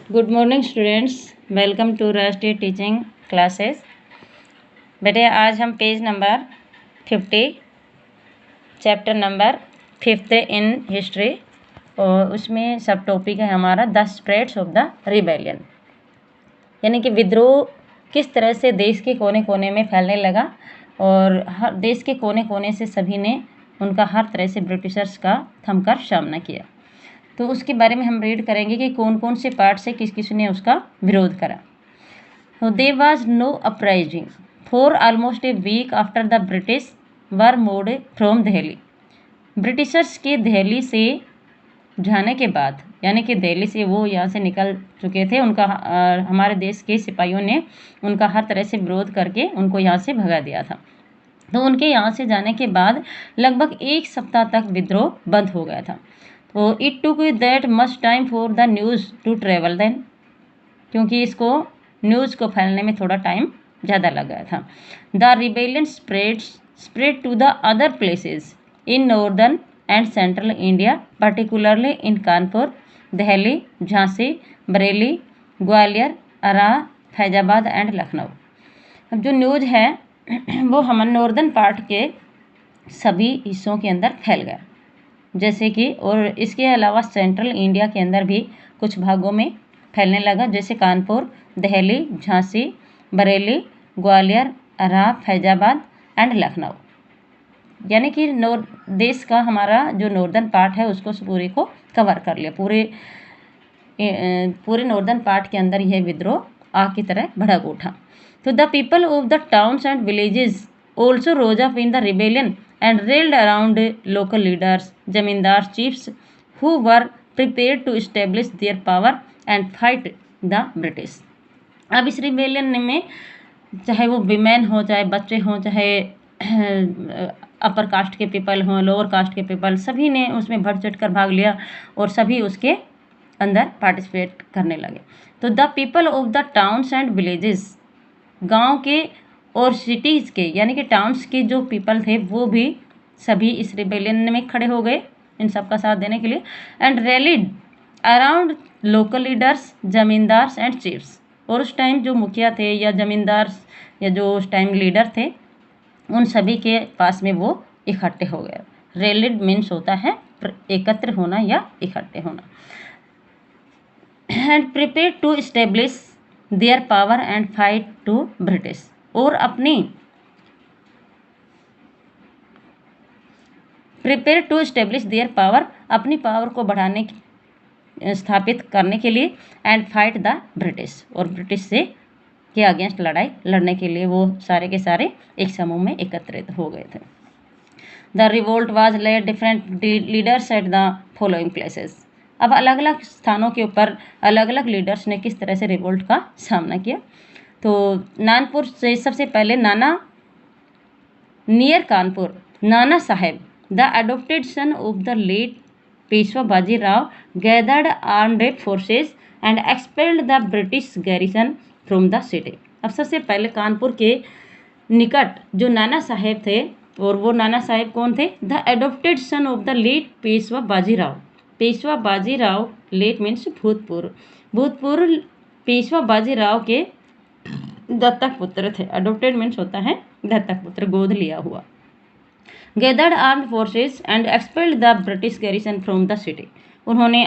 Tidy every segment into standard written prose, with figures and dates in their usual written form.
Good morning students, welcome to Rashtriya teaching classes. बेटे आज हम page number 50 chapter number 5 in history और उसमें सब टॉपिक है हमारा the spreads of the rebellion, यानी कि विद्रोह किस तरह से देश के कोने कोने में फैलने लगा और हर देश के कोने कोने से सभी ने उनका हर तरह से ब्रिटिशर्स का थमकर सामना किया। तो उसके बारे में हम रीड करेंगे कि कौन कौन से पार्ट से किस किस ने उसका विरोध करा। तो there was no uprising for almost a week after the British were moved from Delhi. Britishers के दिल्ली से जाने के बाद, यानी कि दिल्ली से वो यहाँ से निकल चुके थे, उनका हमारे देश के सिपाहियों ने उनका हर तरह से विरोध करके उनको यहाँ से भगा दिया था। तो उनके यहाँ से जाने के बाद लगभग एक सप्ताह तक विद्रोह बंद हो गया था। तो it took that much time for the news to travel then, क्योंकि इसको न्यूज़ को फैलने में थोड़ा टाइम ज़्यादा लग गया था। The rebellion spread to the other places in northern and central India, particularly in Kanpur, Delhi, Jhansi, Bareilly, Gwalior, Arrah, Faizabad and Lucknow. अब जो न्यूज़ है वो हमारे नॉर्दर्न पार्ट के सभी हिस्सों के अंदर फैल गया, जैसे कि, और इसके अलावा सेंट्रल इंडिया के अंदर भी कुछ भागों में फैलने लगा, जैसे कानपुर, दिल्ली, झांसी, बरेली, ग्वालियर, आरा, फैजाबाद एंड लखनऊ। यानी कि देश का हमारा जो नॉर्दर्न पार्ट है उसको पूरे को कवर कर लिया। पूरे नॉर्दर्न पार्ट के अंदर यह विद्रोह आग की तरह भड़क उठा। तो the people of the towns and villages also rose up in the rebellion and railed around local leaders, zamindars, chiefs who were prepared to establish their power and fight the British। अब इस rebellion में चाहे वो women हो, चाहे बच्चे हों, चाहे अपर कास्ट के पीपल हों, लोअर कास्ट के पीपल, सभी ने उसमें बढ़ चढ़ कर भाग लिया और सभी उसके अंदर पार्टिसिपेट करने लगे। तो the people of the towns and villages, गाँव के और सिटीज़ के, यानी कि टाउन्स के जो पीपल थे वो भी सभी इस रिबेलियन में खड़े हो गए इन सब का साथ देने के लिए। And rallied around local leaders, zamindars and chiefs, और उस टाइम जो मुखिया थे या जमींदार्स या जो उस टाइम लीडर थे उन सभी के पास में वो इकट्ठे हो गए। रैलीड मीन्स होता है एकत्र होना या इकट्ठे होना। And prepare to establish their power and fight to British, और prepare to establish their power, अपनी पावर को बढ़ाने स्थापित करने के लिए, एंड फाइट द ब्रिटिश, और ब्रिटिश से के अगेंस्ट लड़ाई लड़ने के लिए वो सारे के सारे एक समूह में एकत्रित हो गए थे। The revolt was led different leaders at the following places. अब अलग अलग स्थानों के ऊपर अलग अलग लीडर्स ने किस तरह से रिवोल्ट का सामना किया। तो नानपुर से सबसे पहले near Kanpur, Nana Sahib, the adopted son of the late Peshwa Bajirao, gathered armed forces and expelled the British garrison from the city. अब सबसे पहले कानपुर के निकट जो नाना साहेब थे, और वो नाना साहेब कौन थे? The adopted son of the late Peshwa Bajirao. Peshwa Bajirao, late means भूतपूर्व पेशवा बाजीराव के दत्तक पुत्र थे। अडोप्टेड मीन्स होता है दत्तक पुत्र, गोद लिया हुआ। Gathered armed forces and expelled the British garrison from the city, उन्होंने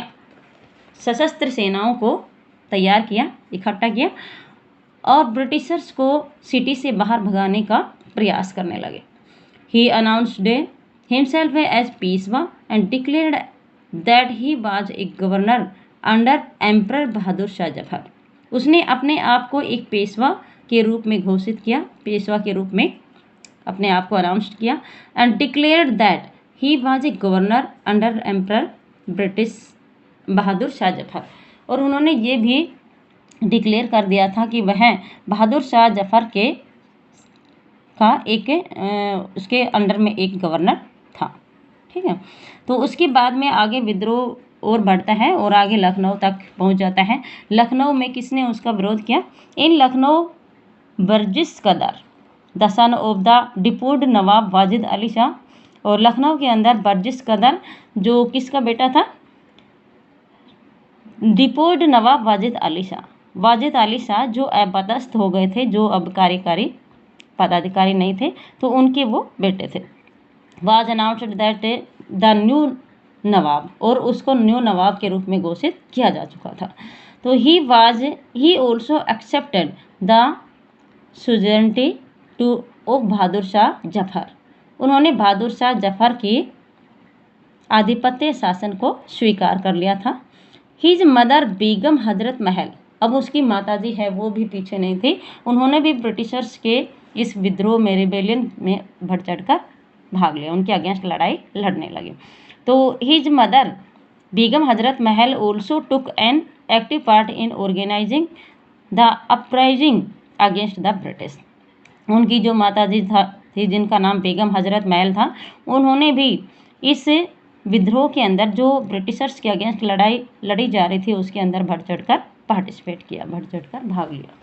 सशस्त्र सेनाओं को तैयार किया, इकट्ठा किया और ब्रिटिशर्स को सिटी से बाहर भगाने का प्रयास करने लगे। He announced himself as Peshwa and declared that he was a governor under emperor Bahadur Shah Zafar. उसने अपने आप को एक पेशवा के रूप में घोषित किया, पेशवा के रूप में अपने आप को अनाउंस किया। And declared that he was a governor under emperor British Bahadur Shah Zafar, और उन्होंने ये भी डिक्लेयर कर दिया था कि वह बहादुर शाह जफर के का उसके अंडर में एक गवर्नर था। ठीक है, तो उसके बाद में आगे विद्रोह और बढ़ता है और आगे लखनऊ तक पहुंच जाता है। लखनऊ में किसने उसका विरोध किया? इन लखनऊ बर्जिस कदर, द सन ऑफ द डिपोर्ड नवाब वाजिद अली शाह, और लखनऊ के अंदर बर्जिस कदर जो किसका बेटा था? डिपोर्ड नवाब वाजिद अली शाह। वाजिद अली शाह जो अपदस्थ हो गए थे, जो अब कार्यकारी पदाधिकारी नहीं थे, तो उनके वो बेटे थे। Was announced that the new nawab, और उसको न्यू नवाब के रूप में घोषित किया जा चुका था। तो he also accepted the suzerainty to of Bahadur Shah Zafar. उन्होंने बहादुर शाह जफर की आधिपत्य शासन को स्वीकार कर लिया था। हिज मदर बेगम हजरत महल, अब उसकी माताजी है वो भी पीछे नहीं थी, उन्होंने भी ब्रिटिशर्स के इस विद्रोह में, रिबेलियन में बढ़ चढ़कर भाग लिया, उनके अगेंस्ट लड़ाई लड़ने लगे। तो his mother Begum Hazrat Mahal also took an active part in organising the uprising against the British. उनकी जो माताजी थी जिनका नाम बेगम हजरत महल था, उन्होंने भी इस विद्रोह के अंदर जो ब्रिटिशर्स के अगेंस्ट लड़ाई लड़ी जा रही थी उसके अंदर बढ़ चढ़कर पार्टिसिपेट किया, बढ़ चढ़कर भाग लिया।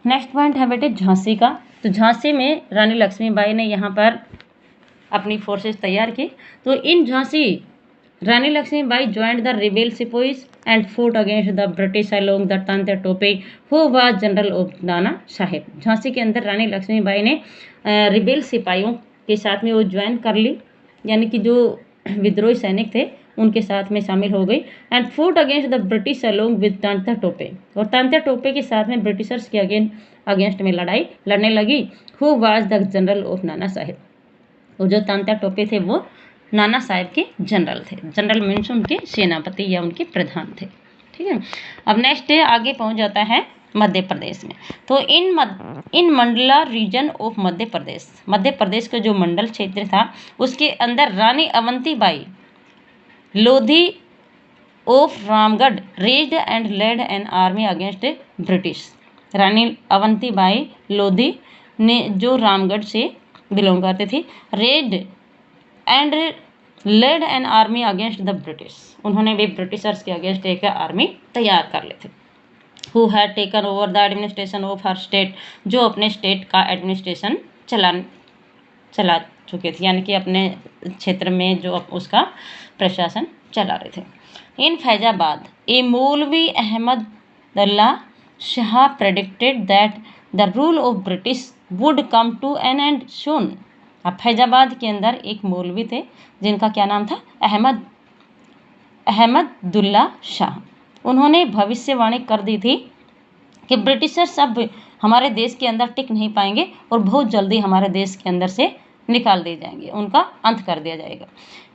नेक्स्ट पॉइंट है बेटे झांसी का। तो झांसी में रानी लक्ष्मीबाई ने यहाँ पर अपनी फोर्सेस तैयार की। तो in Jhansi Rani Lakshmibai joined the rebel sepoys and fought against the British along the Tantia Tope who was general of Nana Sahib. Jhansi के अंदर रानी लक्ष्मीबाई ने रिबेल सिपाहियों के साथ में वो ज्वाइन कर ली, यानी कि जो विद्रोही सैनिक थे उनके साथ में शामिल हो गई। And fought against the British along with Tantya Tope, और तांत्या टोपे के साथ में ब्रिटिशर्स के अगेंस्ट में लड़ाई लड़ने लगी। Who was the general of Nana साहेब, और जो तांत्या टोपे थे वो नाना साहेब के जनरल थे। जनरल मीन्स उनके सेनापति या उनके प्रधान थे। ठीक है, अब नेक्स्ट आगे पहुंच जाता है मध्य प्रदेश में। तो in Mandla region of Madhya Pradesh, Madhya Pradesh का जो मंडल क्षेत्र था उसके अंदर Rani Avantibai Lodhi of Ramgarh raised and led an army against British. Rani Avantibai Lodhi ने जो रामगढ़ से बिलोंग करते थे, raised and led an army against the British, उन्होंने भी ब्रिटिशर्स के अगेंस्ट एक आर्मी तैयार कर ली थी। Who had taken over the administration of her state, जो अपने स्टेट का एडमिनिस्ट्रेशन चला चुके थे, यानी कि अपने क्षेत्र में जो उसका प्रशासन चला रहे थे। इन Faizabad a Maulvi Ahmadullah Shah predicted that the rule of British would come to an end soon. अब फैजाबाद के अंदर एक मौलवी थे जिनका क्या नाम था, अहमदुल्ला शाह। उन्होंने भविष्यवाणी कर दी थी कि ब्रिटिशर्स अब हमारे देश के अंदर टिक नहीं पाएंगे और बहुत जल्दी हमारे देश के अंदर से निकाल दिए जाएंगे, उनका अंत कर दिया जाएगा।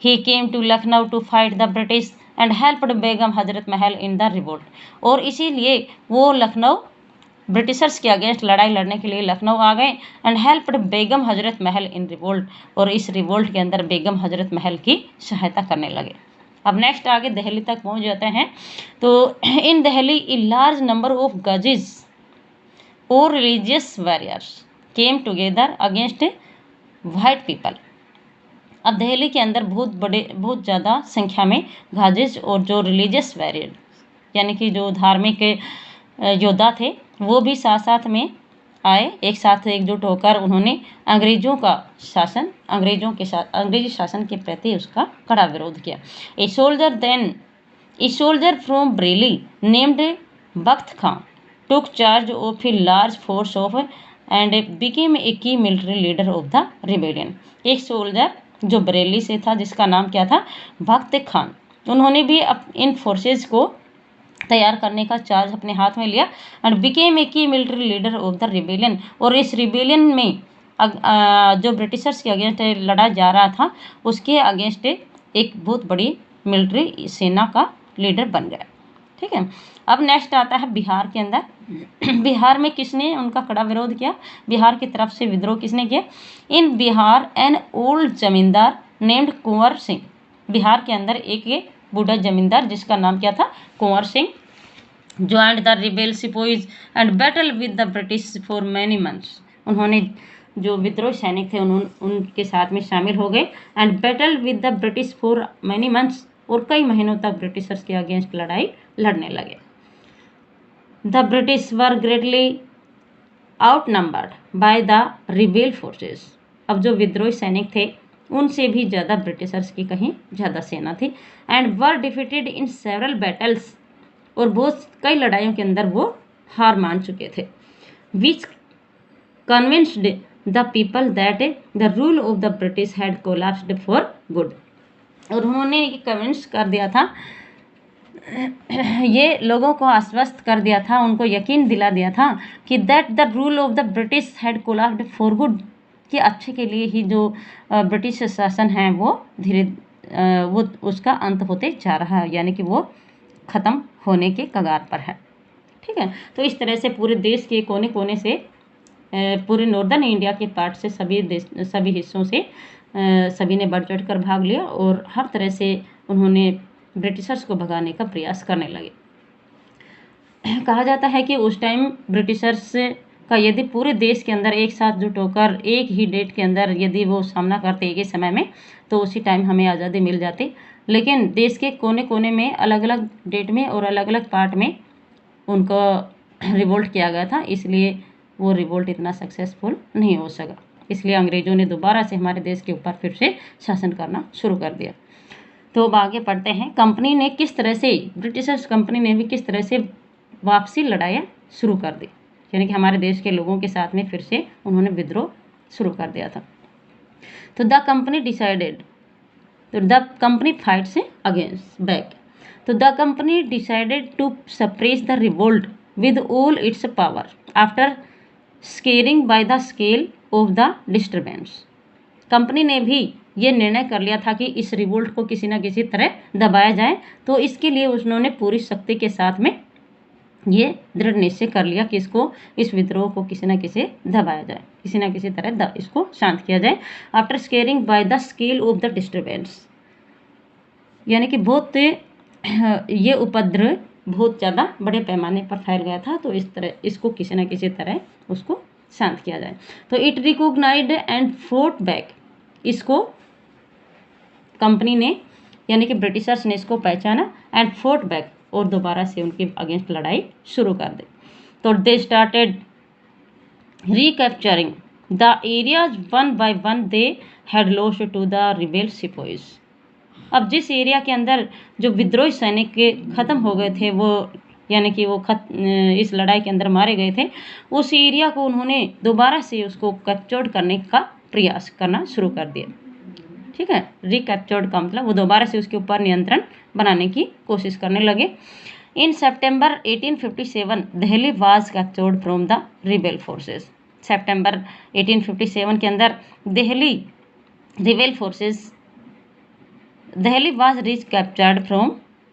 He came to Lucknow to fight the British and helped Begum Hazrat Mahal in the revolt, और इसीलिए वो लखनऊ ब्रिटिशर्स के अगेंस्ट लड़ाई लड़ने के लिए लखनऊ आ गए। And helped Begum Hazrat Mahal in revolt, और इस रिवोल्ट के अंदर बेगम हजरत महल की सहायता करने लगे। अब नेक्स्ट आगे दिल्ली तक पहुंच जाते हैं। तो in Delhi a large number of ghazis और religious warriors came together against white people. अब दिल्ली के अंदर बहुत ज़्यादा संख्या में गाजिज और जो रिलीजियस वॉरियर यानी कि जो धार्मिक योद्धा थे वो भी साथ साथ में आए, एक साथ एकजुट होकर उन्होंने अंग्रेजी शासन के प्रति उसका कड़ा विरोध किया। A soldier from Bareilly named Bakht Khan took charge of a large force of and became a key military leader of the rebellion. एक सोल्जर जो बरेली से था जिसका नाम क्या था, बख्त खान, उन्होंने भी इन फोर्सेस को तैयार करने का चार्ज अपने हाथ में लिया and became a key military leader of the rebellion. और इस रिबेलियन में जो ब्रिटिशर्स के अगेंस्ट लड़ा जा रहा था उसके अगेंस्ट एक बहुत बड़ी मिलिट्री सेना का लीडर बन गया। ठीक है, अब नेक्स्ट आता है बिहार के अंदर। बिहार में किसने उनका कड़ा विरोध किया, बिहार की तरफ से विद्रोह किसने किया। In Bihar an old zamindar named Kunwar Singh, Bihar के अंदर एक बूढ़ा जमींदार जिसका नाम क्या था, Kunwar Singh, joined the rebel sepoys and battled with the British for many months. उन्होंने जो विद्रोही सैनिक थे उनके साथ में शामिल हो गए and battled with the British for many months, और कई महीनों तक ब्रिटिशर्स के अगेंस्ट लड़ाई लड़ने लगे। The British were greatly out numbered by the rebel forces. अब जो विद्रोही सैनिक थे उनसे भी ज़्यादा ब्रिटिशर्स की कहीं ज़्यादा सेना थी। And were defeated in several battles, और बहुत कई लड़ाइयों के अंदर वो हार मान चुके थे। Which convinced the people that the rule of the British had collapsed for good, और उन्होंने ये कन्विंस कर दिया था, ये लोगों को आश्वस्त कर दिया था, उनको यकीन दिला दिया था कि that the rule of the British had collapsed for good, कि अच्छे के लिए ही जो ब्रिटिश शासन है वो वो उसका अंत होते जा रहा है, यानी कि वो ख़त्म होने के कगार पर है। ठीक है, तो इस तरह से पूरे देश के कोने कोने से, पूरे नॉर्दर्न इंडिया के पार्ट से, सभी हिस्सों से सभी ने बढ़ चढ़ कर भाग लिया और हर तरह से उन्होंने ब्रिटिशर्स को भगाने का प्रयास करने लगे। कहा जाता है कि उस टाइम ब्रिटिशर्स का यदि पूरे देश के अंदर एक साथ जुट होकर एक ही डेट के अंदर यदि वो सामना करते एक ही समय में, तो उसी टाइम हमें आज़ादी मिल जाती। लेकिन देश के कोने कोने में अलग अलग डेट में और अलग अलग पार्ट में उनका रिवोल्ट किया गया था, इसलिए वो रिवोल्ट इतना सक्सेसफुल नहीं हो सका। इसलिए अंग्रेज़ों ने दोबारा से हमारे देश के ऊपर फिर से शासन करना शुरू कर दिया। तो अब आगे पढ़ते हैं, कंपनी ने किस तरह से, ब्रिटिशर्स कंपनी ने भी किस तरह से वापसी लड़ाइयाँ शुरू कर दी, यानी कि हमारे देश के लोगों के साथ में फिर से उन्होंने विद्रोह शुरू कर दिया था। तो द कंपनी डिसाइडेड, तो the company fights against back, तो the company decided to suppress the revolt with all its power after scaring by the scale of the disturbance. Company ने भी ये निर्णय कर लिया था कि इस रिवोल्ट को किसी न किसी तरह दबाया जाए, तो इसके लिए उन्होंने पूरी शक्ति के साथ में ये दृढ़ निश्चय कर लिया कि इस विद्रोह को किसी न किसी दबाया जाए, किसी न किसी तरह इसको शांत किया जाए। After squaring bye the scale of the disturbance, यानी कि बहुत ये उपद्रव बहुत ज़्यादा बड़े पैमाने पर फैल गया था, तो इस तरह इसको किसी न किसी तरह उसको शांत किया जाए। तो it recognised and fought back, इसको कंपनी ने यानी कि ब्रिटिशर्स ने इसको पहचाना एंड फोर्ट बैक, और दोबारा से उनके अगेंस्ट लड़ाई शुरू कर दी। तो they started recapturing the areas one by one they had lost to the rebel sepoys. अब जिस एरिया के अंदर जो विद्रोही सैनिक के ख़त्म हो गए थे, वो यानी कि वो इस लड़ाई के अंदर मारे गए थे, उस एरिया को उन्होंने दोबारा से उसको कैप्चर्ड करने का प्रयास करना शुरू कर दिया। ठीक है, रिकैप्चर्ड का मतलब वो दोबारा से उसके ऊपर नियंत्रण बनाने की कोशिश करने लगे। In September 1857 Delhi was captured from the rebel forces. सितंबर 1857 के अंदर Delhi was recaptured from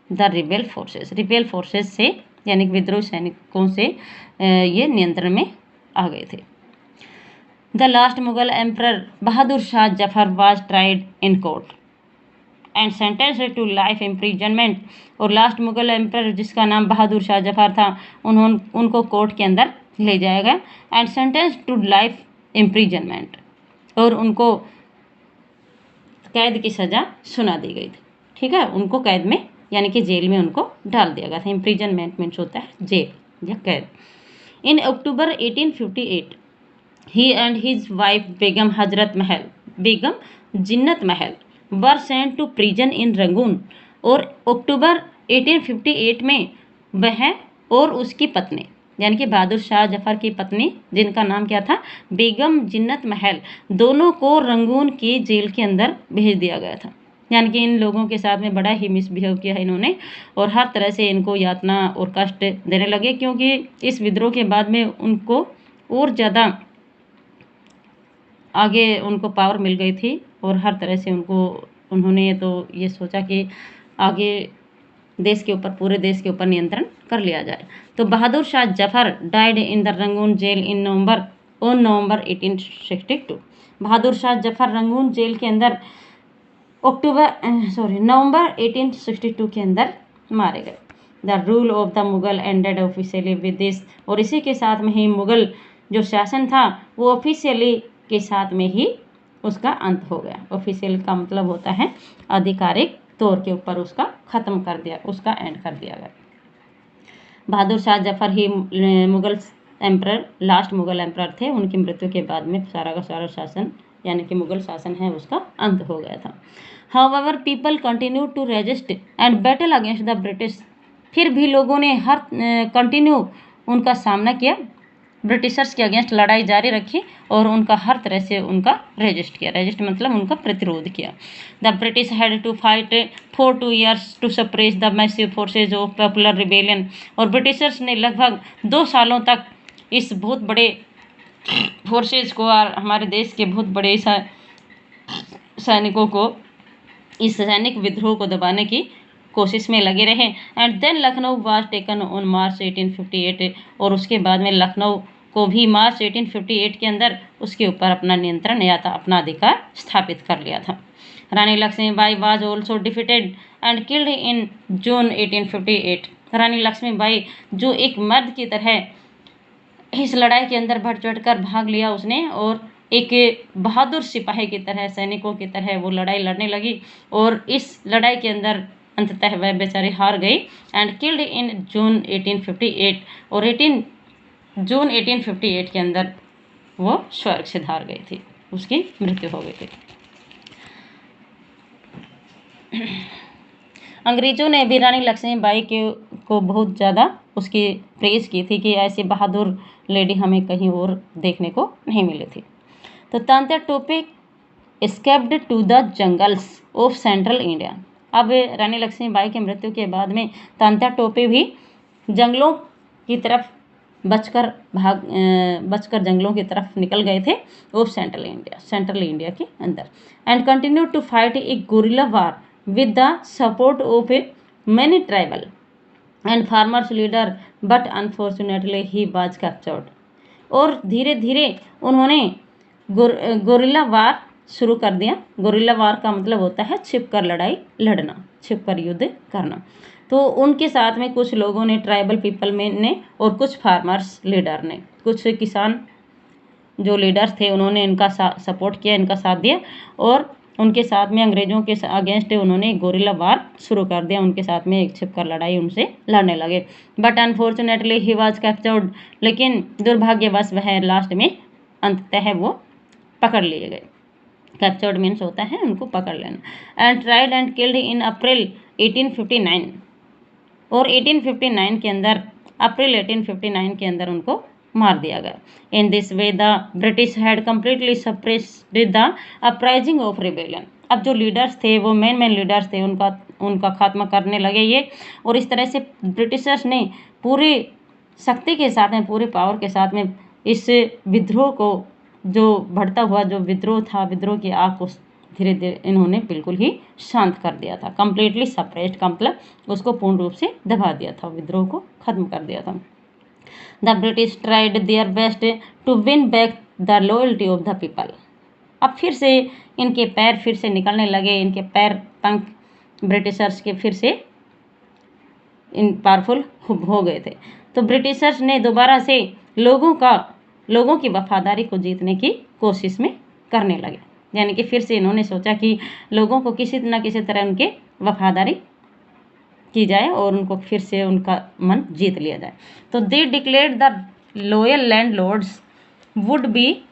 the rebel forces. Rebel forces से यानी कि विद्रोही सैनिकों से ये नियंत्रण में आ गए थे। The last Mughal emperor Bahadur Shah Zafar was tried in court and sentenced to life imprisonment. और लास्ट मुगल एम्परर जिसका नाम बहादुर शाह जफर था, उनको कोर्ट के अंदर ले जाया गया and sentenced to life imprisonment, और उनको कैद की सज़ा सुना दी गई थी। ठीक है, उनको कैद में यानी कि जेल में उनको डाल दिया गया था। इम्प्रिजनमेंट मीन्स होता है जेल या कैद। In October 1858 he and his wife Begum Hazrat Mahal, Begum Zinat Mahal were sent to prison in Rangoon. और अक्टूबर 1858 में वह और उसकी पत्नी यानी कि बहादुर शाह जफर की पत्नी जिनका नाम क्या था, बेगम जिन्नत महल, दोनों को रंगून की जेल के अंदर भेज दिया गया था। यानी कि इन लोगों के साथ में बड़ा ही मिसबिहेव किया है इन्होंने, और हर तरह से इनको यातना और कष्ट देने लगे, क्योंकि इस विद्रोह के बाद में उनको और ज़्यादा आगे उनको पावर मिल गई थी, और हर तरह से उन्होंने तो ये सोचा कि आगे देश के ऊपर, पूरे देश के ऊपर नियंत्रण कर लिया जाए। तो Bahadur Shah Zafar died in the Rangoon jail in November 1862। Bahadur Shah Zafar Rangoon jail के अंदर नवंबर 1862 के अंदर मारे गए। The rule of the Mughal ended officially with this, और इसी के साथ में ही मुगल जो शासन था वो ऑफिशियली के साथ में ही उसका अंत हो गया। ऑफिशियल का मतलब होता है आधिकारिक तौर के ऊपर उसका ख़त्म कर दिया, उसका एंड कर दिया गया। बहादुर शाह जफर ही Mughal emperor, last Mughal emperor थे। उनकी मृत्यु के बाद में सारा का सारा शासन यानी कि मुगल शासन है उसका अंत हो गया था। However people continue to resist and battle against the British, फिर भी लोगों ने हर कंटिन्यू उनका सामना किया, ब्रिटिशर्स के अगेंस्ट लड़ाई जारी रखी और उनका हर तरह से उनका रेजिस्ट किया। रेजिस्ट मतलब उनका प्रतिरोध किया। The British had to fight for 2 years to suppress the massive forces of popular rebellion, और ब्रिटिशर्स ने लगभग 2 सालों तक इस बहुत बड़े फोर्सेज को और हमारे देश के बहुत बड़े सैनिकों को, इस सैनिक विद्रोह को दबाने की कोशिश में लगे रहे। And then Lucknow was taken on March 1858, और उसके बाद में लखनऊ को भी मार्च 1858 के अंदर उसके ऊपर अपना नियंत्रण या अपना अधिकार स्थापित कर लिया था। Rani Lakshmibai was also defeated and killed in June 1858। Rani Lakshmibai जो एक मर्द की तरह इस लड़ाई के अंदर बढ़ चढ़ कर भाग लिया उसने, और एक बहादुर सिपाही की तरह, सैनिकों की तरह वो लड़ाई लड़ने लगी, और इस लड़ाई के अंदर अंततः वह बेचारी हार गई। एंड किल्ड इन जून 1858, और जून 1858 के अंदर वो स्वर्ग से धार गई थी, उसकी मृत्यु हो गई थी। अंग्रेजों ने भी रानी लक्ष्मीबाई को बहुत ज़्यादा उसकी प्रेज की थी कि ऐसी बहादुर लेडी हमें कहीं और देखने को नहीं मिली थी। तो Tantya Tope escaped to the jungles of central India. अब रानी लक्ष्मीबाई की मृत्यु के बाद में तांत्या टोपे भी जंगलों की तरफ बचकर जंगलों की तरफ निकल गए थे ऑफ सेंट्रल इंडिया के अंदर। And continue to fight a guerrilla war with the support of a many tribal and farmers leader, but unfortunately he was captured. और धीरे धीरे उन्होंने गुरिल्ला वार शुरू कर दिया। गुरिल्ला वार का मतलब होता है छिपकर लड़ाई लड़ना, छिपकर युद्ध करना। तो उनके साथ में कुछ लोगों ने, ट्राइबल पीपल में ने, और कुछ फार्मर्स लीडर ने, कुछ किसान जो लीडर्स थे उन्होंने इनका सपोर्ट किया, इनका साथ दिया, और उनके साथ में अंग्रेजों के अगेंस्ट उन्होंने गोरिल्ला वार शुरू कर दिया। उनके साथ में एक छिपकर लड़ाई उनसे लड़ने लगे। But unfortunately he was captured, लेकिन दुर्भाग्यवश वह लास्ट में अंततः वो पकड़ लिए गए। कैप्चर्ड मीन्स होता है उनको पकड़ लेना। And tried and killed in April 1859, और 1859 के अंदर, अप्रैल 1859 के अंदर उनको मार दिया गया। इन this way the British had completely suppressed the uprising of rebellion. अब जो लीडर्स थे, वो मेन लीडर्स थे, उनका खात्मा करने लगे ये, और इस तरह से ब्रिटिशर्स ने पूरी शक्ति के साथ में, पूरे पावर के साथ में इस विद्रोह को, जो बढ़ता हुआ जो विद्रोह था, विद्रोह की आग को धीरे धीरे इन्होंने बिल्कुल ही शांत कर दिया था। कम्प्लीटली सप्रेस्ड का मतलब उसको पूर्ण रूप से दबा दिया था, विद्रोह को खत्म कर दिया था। The British tried their best to win back the loyalty of the people. अब फिर से इनके पैर फिर से निकलने लगे, इनके पैर पंख ब्रिटिशर्स के फिर से इन पावरफुल हो गए थे। तो ब्रिटिशर्स ने दोबारा से लोगों की वफादारी को जीतने की कोशिश में करने लगे। यानी कि फिर से इन्होंने सोचा कि लोगों को किसी न किसी तरह उनके वफादारी की जाए और उनको फिर से उनका मन जीत लिया जाए। तो they declared the loyal landlords would be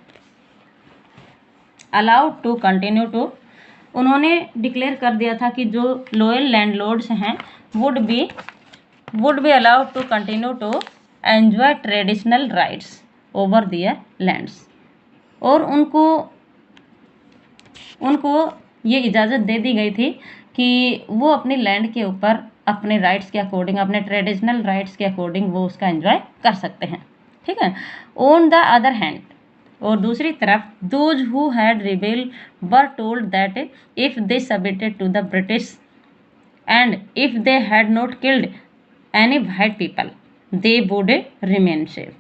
allowed to continue to, उन्होंने डिक्लेयर कर दिया था कि जो लॉयल लैंडलॉर्ड्स हैं would be allowed to continue to enjoy traditional rights over their lands, और उनको ये इजाज़त दे दी गई थी कि वो अपने लैंड के ऊपर अपने राइट्स के अकॉर्डिंग, अपने ट्रेडिशनल राइट्स के अकॉर्डिंग वो उसका एंजॉय कर सकते हैं। ठीक है। ऑन द अदर हैंड, और दूसरी तरफ, those who had rebel were told that if they submitted to the British and if they had not killed any white people they would remain safe.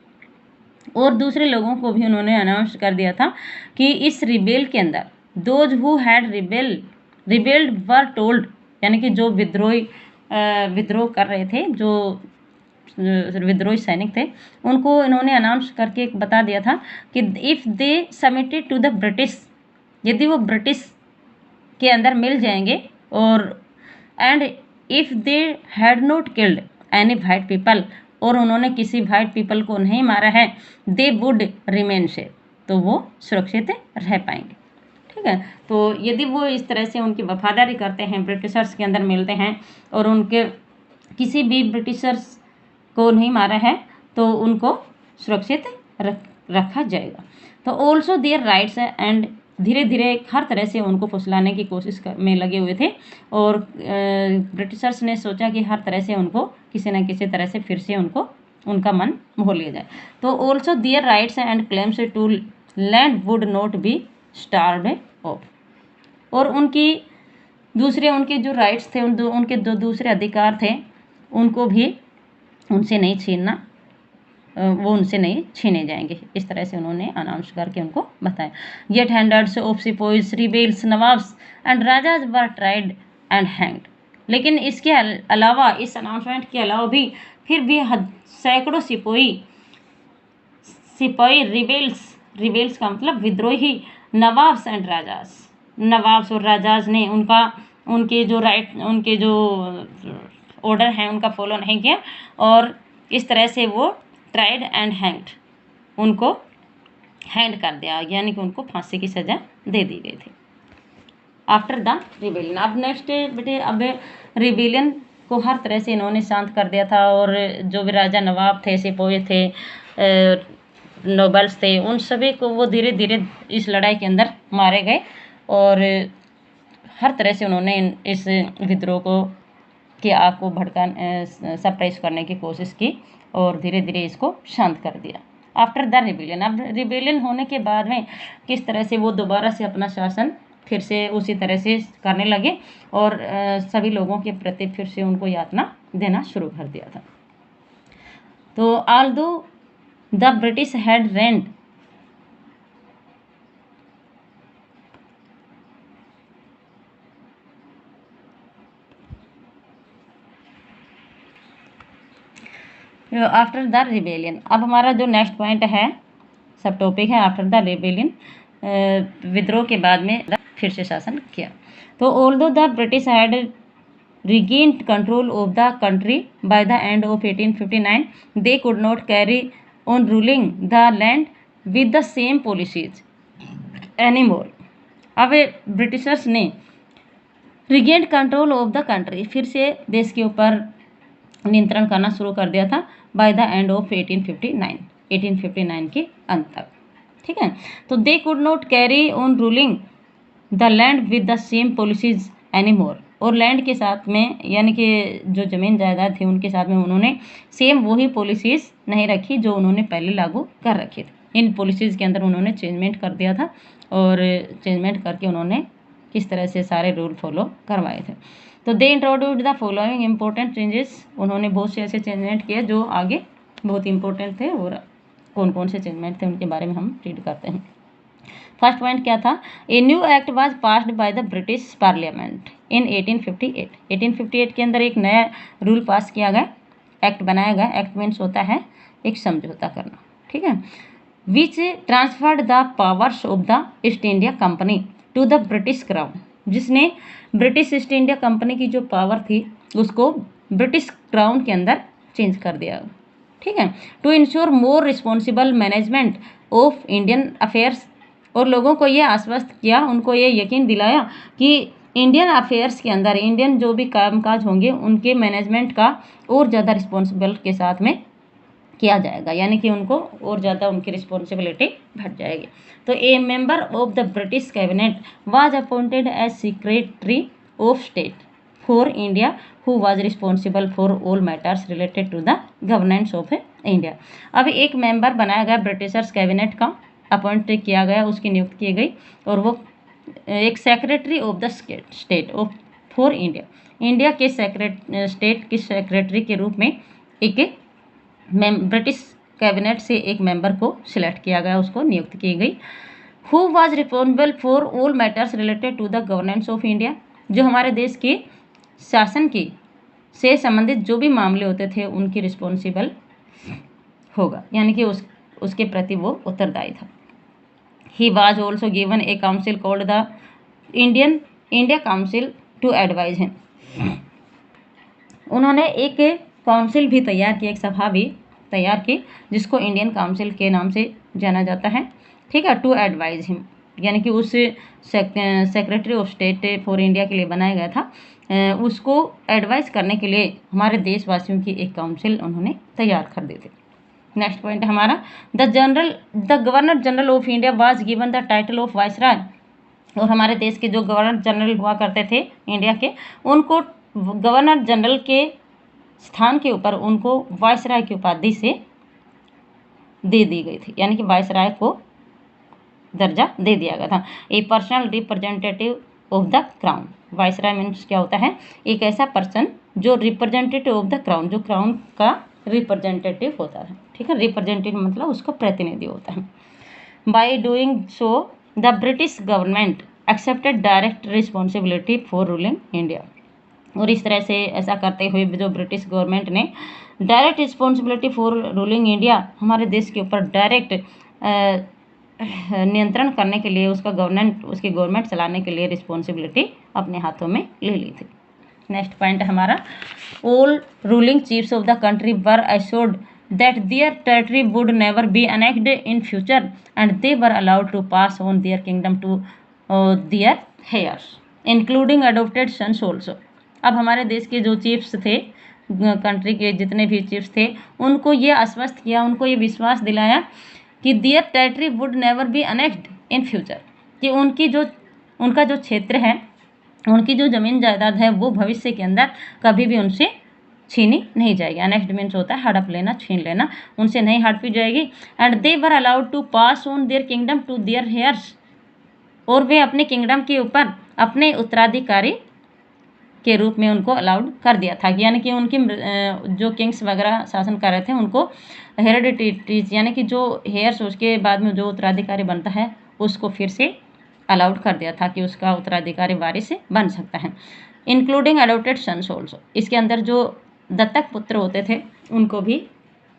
और दूसरे लोगों को भी उन्होंने अनाउंस कर दिया था कि इस रिबेल के अंदर those who had rebelled were told, यानी कि जो विद्रोह कर रहे थे, जो विद्रोही सैनिक थे, उनको इन्होंने अनाउंस करके बता दिया था कि if they submitted to the British, यदि वो ब्रिटिश के अंदर मिल जाएंगे, और and if they had not killed any white people, और उन्होंने किसी वाइट पीपल को नहीं मारा है, दे वुड रिमेन सेफ, तो वो सुरक्षित रह पाएंगे। ठीक है। तो यदि वो इस तरह से उनकी वफादारी करते हैं, ब्रिटिशर्स के अंदर मिलते हैं और उनके किसी भी ब्रिटिशर्स को नहीं मारा है तो उनको सुरक्षित रखा जाएगा। तो ऑल्सो देयर राइट्स एंड धीरे धीरे हर तरह से उनको फुसलाने की कोशिश में लगे हुए थे और ब्रिटिशर्स ने सोचा कि हर तरह से उनको किसी न किसी तरह से फिर से उनको उनका मन मोह लिया जाए। तो also their rights and claims to land would not be starved of, और उनकी दूसरे उनके जो राइट्स थे, उनके जो दूसरे अधिकार थे उनको भी उनसे नहीं छीनना, वो उनसे नहीं छीने जाएंगे। इस तरह से उन्होंने अनाउंस करके उनको बताया। Yet hundreds of sepoys, rebels, nawabs and rajas were tried and hanged. लेकिन इसके अलावा, इस अनाउंसमेंट के अलावा भी फिर भी सैकड़ों सिपाही रिबेल्स का मतलब विद्रोही, नवाब्स एंड राजाज, नवाब्स और राजाज ने उनके जो ऑर्डर हैं उनका फॉलो नहीं किया और इस तरह से वो ट्राइड एंड हैंग्ड, उनको हैंड कर दिया, यानी कि उनको फांसी की सज़ा दे दी गई थी। आफ्टर द रिबेलियन, अब नेक्स्ट बेटे, अब रिबेलियन को हर तरह से इन्होंने शांत कर दिया था और जो भी राजा नवाब थे, सिपाही थे, नोबल्स थे, उन सभी को वो धीरे धीरे इस लड़ाई के अंदर मारे गए और हर तरह से उन्होंने इस विद्रोह को की आग को सप्रेस करने की कोशिश की और धीरे धीरे इसको शांत कर दिया। आफ्टर द रिबेलियन, अब रिबेलियन होने के बाद में किस तरह से वो दोबारा से अपना शासन फिर से उसी तरह से करने लगे और सभी लोगों के प्रति फिर से उनको यातना देना शुरू कर दिया था। तो although the British had rend after the rebellion, अब हमारा जो नेक्स्ट पॉइंट है, सब टॉपिक है आफ्टर द रिबेलियन, विद्रोह के बाद में फिर से शासन किया। तो although the British had regained control of the country by the end of 1859, they could not carry on ruling the land with the same policies anymore. अब ब्रिटिशर्स ने regained control of the country, फिर से देश के ऊपर नियंत्रण करना शुरू कर दिया था बाय द एंड ऑफ 1859 के अंत तक, ठीक है। तो they could not carry on ruling the land with the same policies any more, और लैंड के साथ में यानी कि जो ज़मीन जायदाद थी उनके साथ में उन्होंने सेम वही पॉलिसीज़ नहीं रखी जो उन्होंने पहले लागू कर रखी थी। इन पॉलिसीज़ के अंदर उन्होंने चेंजमेंट कर दिया था और चेंजमेंट करके उन्होंने किस तरह से सारे रूल फॉलो करवाए थे। तो they introduced the following important changes, उन्होंने बहुत से ऐसे चेंजमेंट किए जो आगे बहुत इंपॉर्टेंट थे और कौन कौन से चेंजमेंट थे उनके बारे में हम रीड करते हैं। फर्स्ट पॉइंट क्या था, a new act was passed by the British parliament in 1858। 1858 के अंदर एक नया रूल पास किया गया, एक्ट बनाया गया। एक्ट मीन्स होता है एक समझौता करना, ठीक है। Which transferred the powers of the East India Company to the British crown, जिसने ब्रिटिश ईस्ट इंडिया कंपनी की जो पावर थी उसको ब्रिटिश क्राउन के अंदर चेंज कर दिया, ठीक है। To ensure more responsible management of Indian affairs, और लोगों को ये आश्वस्त किया, उनको ये यकीन दिलाया कि इंडियन अफेयर्स के अंदर इंडियन जो भी कामकाज होंगे उनके मैनेजमेंट का और ज़्यादा रिस्पॉन्सिबल के साथ में किया जाएगा, यानी कि उनको और ज़्यादा उनकी रिस्पॉन्सिबिलिटी बढ़ जाएगी। तो a member of the British cabinet was appointed as secretary of state for India who was responsible for all matters related to the governance of India. अब एक मेंबर बनाया गया ब्रिटिशर्स कैबिनेट का, अपॉइंट किया गया, उसकी नियुक्ति की गई और वो एक secretary of the state of for India, India के स्टेट के सेक्रेटरी के रूप में एक ब्रिटिश कैबिनेट से एक मेंबर को सिलेक्ट किया गया, उसको नियुक्त की गई। Who was responsible for all matters related to the governance of India, जो हमारे देश के शासन की से संबंधित जो भी मामले होते थे उनकी रिस्पॉन्सिबल होगा, यानी कि उसके प्रति वो उत्तरदायी था। He was also given a council called the India Council to advise him. उन्होंने एक काउंसिल भी तैयार की, एक सभा भी तैयार की जिसको इंडियन काउंसिल के नाम से जाना जाता है, ठीक है। टू एडवाइज हिम, यानी कि उस secretary of state for India के लिए बनाया गया था, उसको एडवाइस करने के लिए हमारे देशवासियों की एक काउंसिल उन्होंने तैयार कर दी थी। नेक्स्ट पॉइंट हमारा, the governor general of India was given the title of viceroy. और हमारे देश के जो गवर्नर जनरल हुआ करते थे इंडिया के, उनको गवर्नर जनरल के स्थान के ऊपर उनको वाइसराय की उपाधि से दे दी गई थी, यानी कि वाइसराय को दर्जा दे दिया गया था। ए personal representative of the crown. Viceroy means क्या होता है, एक ऐसा पर्सन जो रिप्रेजेंटेटिव ऑफ द क्राउन, जो क्राउन का रिप्रेजेंटेटिव होता है। ठीक है, रिप्रेजेंटेटिव मतलब उसका प्रतिनिधि होता है। By doing so the British government accepted direct responsibility for ruling India. और इस तरह से ऐसा करते हुए जो ब्रिटिश गवर्नमेंट ने direct responsibility for ruling India, हमारे देश के ऊपर डायरेक्ट नियंत्रण करने के लिए, उसकी गवर्नमेंट चलाने के लिए रिस्पॉन्सिबिलिटी अपने हाथों में ले ली थी। नेक्स्ट पॉइंट हमारा, all ruling chiefs of the country were assured that their territory would never be annexed in future and they were allowed to pass on their kingdom to their heirs including adopted sons also. अब हमारे देश के जो chiefs थे, country के जितने भी chiefs थे, उनको ये आश्वस्त किया, उनको ये विश्वास दिलाया कि their territory would never be annex in future, कि उनका जो क्षेत्र है, उनकी जो ज़मीन जायदाद है, वो भविष्य के अंदर कभी भी उनसे छीनी नहीं जाएगी। अनेक्ट मीन्स होता है हड़प लेना, छीन लेना, उनसे नहीं हड़पी जाएगी। And they were allowed to pass on their kingdom to their heirs, और वे अपने किंगडम के ऊपर अपने उत्तराधिकारी के रूप में उनको अलाउड कर दिया था। यानी कि उनकी जो किंग्स वगैरह शासन कर रहे थे, उनको हेरिडिटीज यानी कि जो हेयर्स, उसके बाद में जो उत्तराधिकारी बनता है, उसको फिर से अलाउड कर दिया था कि उसका उत्तराधिकारी वारिस बन सकता है, इंक्लूडिंग अडोप्टेड सन्स ऑल्सो। इसके अंदर जो दत्तक पुत्र होते थे उनको भी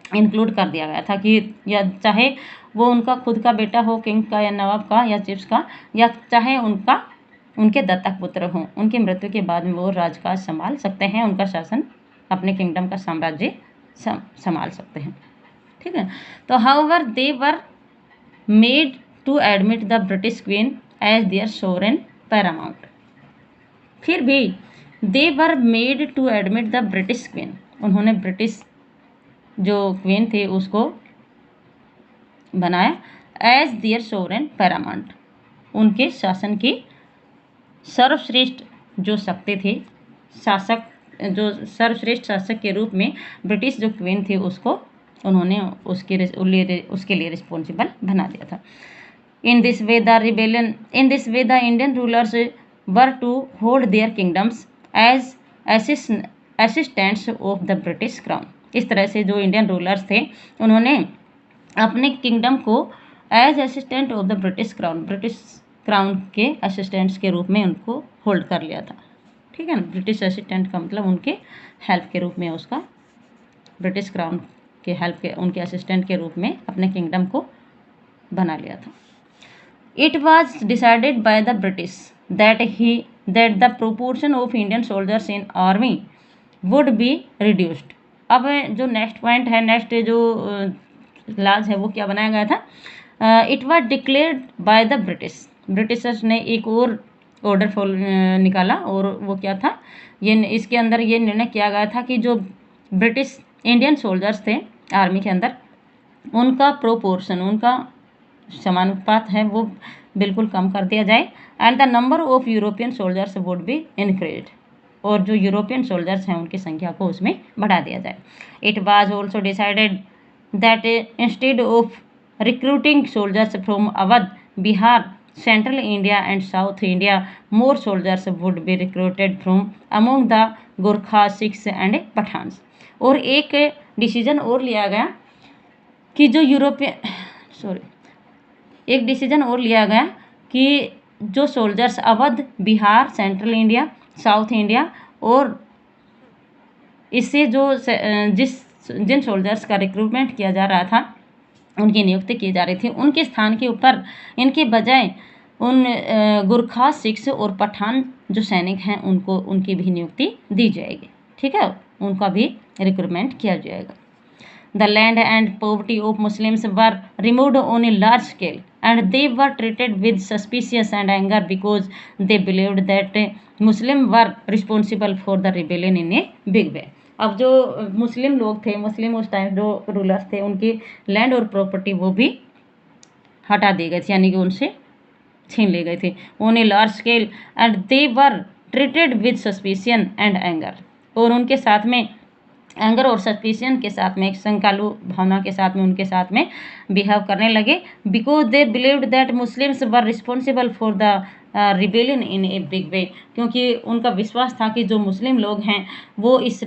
इंक्लूड कर दिया गया था कि या चाहे वो उनका खुद का बेटा हो, किंग का या नवाब का या चीफ्स का, या चाहे उनके दत्तक पुत्र हों, उनकी मृत्यु के बाद में वो राजकाज संभाल सकते हैं, उनका शासन, अपने किंगडम का साम्राज्य संभाल सकते हैं। ठीक है, तो however they were made to admit the British queen as their sovereign paramount. फिर भी they were made to admit the British queen, उन्होंने ब्रिटिश जो क्वीन थी उसको बनाया एज देयर सोवरेन पैरामाउंट, उनके शासन की सर्वश्रेष्ठ जो शक्ति थी, शासक, जो सर्वश्रेष्ठ शासक के रूप में ब्रिटिश जो क्वीन थी उसको उन्होंने उसके लिए रिस्पॉन्सिबल बना दिया था। In this way the Indian rulers were to hold their kingdoms as assistants of the British crown. इस तरह से जो इंडियन रूलर्स थे, उन्होंने अपने किंगडम को as assistant of the British crown के असिस्टेंट्स के रूप में उनको होल्ड कर लिया था। ठीक है ना, ब्रिटिश असिस्टेंट का मतलब उनके हेल्प के रूप में, उसका ब्रिटिश क्राउन के हेल्प के, उनके असिस्टेंट के रूप में अपने किंगडम को बना लिया था। It was decided by the British that the proportion of Indian soldiers in army would be reduced. अब जो नेक्स्ट पॉइंट है, नेक्स्ट जो लाज है, वो क्या बनाया गया था, it was declared by the Britishers ने एक और ऑर्डर निकाला, और वो क्या था, ये इसके अंदर ये निर्णय किया गया था कि जो ब्रिटिश इंडियन सोल्जर्स थे आर्मी के अंदर, उनका प्रोपोर्शन, उनका समानुपात है, वो बिल्कुल कम कर दिया जाए। And the number of European soldiers would be increased, और जो यूरोपियन सोल्जर्स हैं उनकी संख्या को उसमें बढ़ा दिया जाए। It was also decided that instead of recruiting soldiers from Awadh, Bihar, central India and south India, more soldiers would be recruited from among the Gorkha, Sikhs and Pathans. और एक डिसीजन और लिया गया कि जो एक डिसीजन और लिया गया कि जो soldiers Awadh, Bihar, central India, south India, और इससे जिन सोल्जर्स का रिक्रूटमेंट किया जा रहा था, उनकी नियुक्ति की जा रही थी, उनके स्थान के ऊपर इनके बजाय उन गुरखा, सिख्स और पठान जो सैनिक हैं उनको, उनकी भी नियुक्ति दी जाएगी। ठीक है, उनका भी रिक्रूटमेंट किया जाएगा। the land and poverty of Muslims were removed on a large scale, and they were treated with suspicion and anger because they believed that Muslims were responsible for the rebellion in a big way. अब जो मुस्लिम लोग थे, मुस्लिम उस time जो rulers थे, उनकी land और property वो भी हटा दी गई थी, यानी कि उनसे छीन ली गई थी। On a large scale and they were treated with suspicion and anger, और उनके साथ में एंगर और सस्पिशियन के साथ में, एक शंकालु भावना के साथ में उनके साथ में बिहेव करने लगे, because they believed that Muslims were responsible for the rebellion in a big way, क्योंकि उनका विश्वास था कि जो मुस्लिम लोग हैं वो इस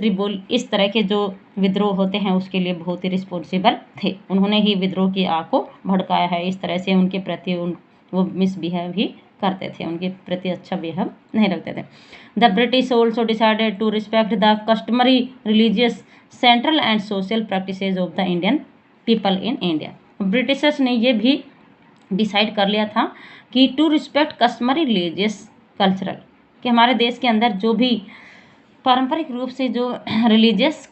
तरह के जो विद्रोह होते हैं उसके लिए बहुत ही रिस्पॉन्सिबल थे। उन्होंने ही विद्रोह की आग को भड़काया है। इस तरह से उनके प्रति वो मिसबिहेव ही करते थे, उनके प्रति अच्छा बिहेव नहीं रखते थे। The British also decided to respect the customary religious central and social practices of the Indian people in India. Britishers ने ये भी डिसाइड कर लिया था कि to respect customary religious cultural, कि हमारे देश के अंदर जो भी पारंपरिक रूप से जो रिलीजियस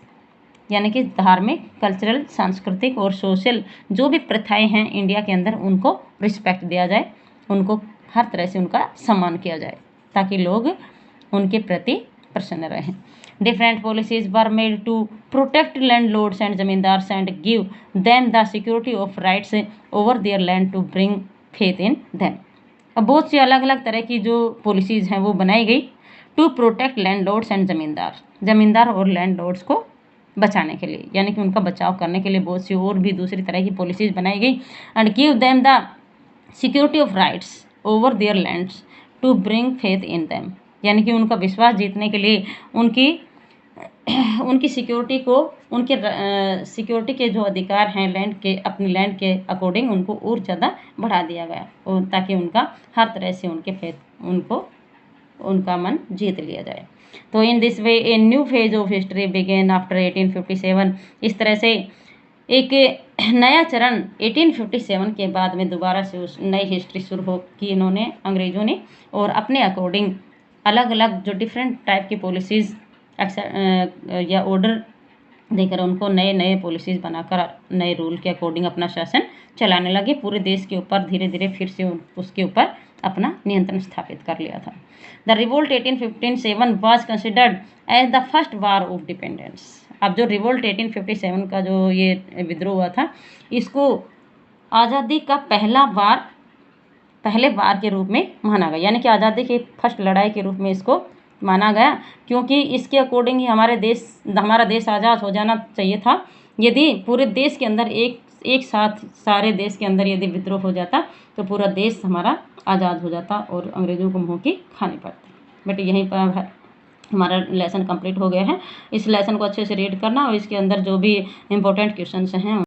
यानी कि धार्मिक, कल्चरल, सांस्कृतिक और सोशल जो भी प्रथाएं हैं इंडिया के अंदर, उनको रिस्पेक्ट दिया जाए, उनको हर तरह से उनका सम्मान किया जाए ताकि लोग उनके प्रति प्रसन्न रहें। Different policies were made to protect landlords and zamindars and give them the security of rights over their land to bring faith in them. अब बहुत सी अलग अलग तरह की जो पॉलिसीज हैं वो बनाई गई to protect landlords and zamindar और लैंड लॉर्ड्स को बचाने के लिए, यानी कि उनका बचाव करने के लिए बहुत सी और भी दूसरी तरह की पॉलिसीज बनाई गई। And give them the security of rights over their lands to bring faith in them, यानी कि उनका विश्वास जीतने के लिए उनकी सिक्योरिटी को, उनके सिक्योरिटी के जो अधिकार हैं लैंड के, अपनी लैंड के अकॉर्डिंग उनको और ज़्यादा बढ़ा दिया गया, और ताकि उनका हर तरह से उनके फेथ उनका मन जीत लिया जाए। तो in this way a new phase of history began after 1857। इस तरह से एक नया चरण 1857 के बाद में दोबारा से उस नई हिस्ट्री शुरू हो की इन्होंने, अंग्रेज़ों ने, और अपने अकॉर्डिंग अलग अलग जो डिफरेंट टाइप की पॉलिसीज़ या ऑर्डर देकर उनको नए नए पॉलिसीज़ बनाकर नए रूल के अकॉर्डिंग अपना शासन चलाने लगे। पूरे देश के ऊपर धीरे धीरे फिर से उसके ऊपर अपना नियंत्रण स्थापित कर लिया था। The revolt 1857 was considered as the first war of dependence. अब जो रिवोल्ट 1857 का जो ये विद्रोह हुआ था, इसको आज़ादी का पहले वार के रूप में माना गया, यानी कि आज़ादी की फर्स्ट लड़ाई के रूप में इसको माना गया, क्योंकि इसके अकॉर्डिंग ही हमारा देश आज़ाद हो जाना चाहिए था। यदि पूरे देश के अंदर एक साथ सारे देश के अंदर यदि विद्रोह हो जाता तो पूरा देश हमारा आज़ाद हो जाता और अंग्रेज़ों को मुँह की खानी पड़ती। बट यहीं पर हमारा लेसन कंप्लीट हो गया है। इस लेसन को अच्छे से रीड करना और इसके अंदर जो भी इम्पोर्टेंट क्वेश्चंस हैं